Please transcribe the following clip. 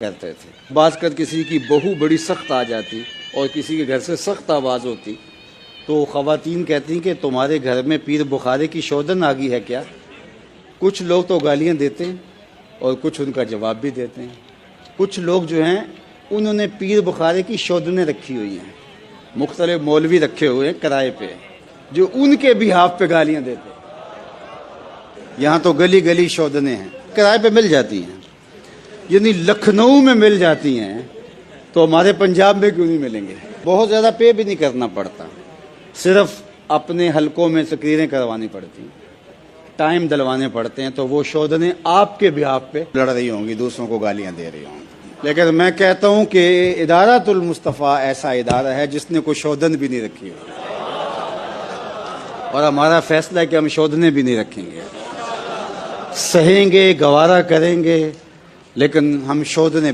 کرتے تھے۔ بعض کر کسی کی بہو بڑی سخت آ جاتی اور کسی کے گھر سے سخت آواز ہوتی تو خواتین کہتی کہ تمہارے گھر میں پیر بخارے کی شودن آ گئی ہے کیا؟ کچھ لوگ تو گالیاں دیتے ہیں اور کچھ ان کا جواب بھی دیتے ہیں۔ کچھ لوگ جو ہیں انہوں نے پیر بخارے کی شودنیں رکھی ہوئی ہیں، مختلف مولوی رکھے ہوئے ہیں کرائے پہ جو ان کے بہاف پہ گالیاں دیتے ہیں۔ یہاں تو گلی گلی شودنیں ہیں، کرائے پہ مل جاتی ہیں، یعنی لکھنؤ میں مل جاتی ہیں تو ہمارے پنجاب میں کیوں نہیں ملیں گے؟ بہت زیادہ پے بھی نہیں کرنا پڑتا، صرف اپنے حلقوں میں تقریریں کروانی پڑتی ہیں، ٹائم دلوانے پڑتے ہیں، تو وہ شودنیں آپ کے بہاف پہ لڑ رہی ہوں گی، دوسروں کو گالیاں دے رہی ہوں گی۔ لیکن میں کہتا ہوں کہ ادارۃ المصطفیٰ ایسا ادارہ ہے جس نے کوئی شودن بھی نہیں رکھی ہو، اور ہمارا فیصلہ ہے کہ ہم شودنیں بھی نہیں رکھیں گے، سہیں گے، گوارا کریں گے، لیکن ہم شودنیں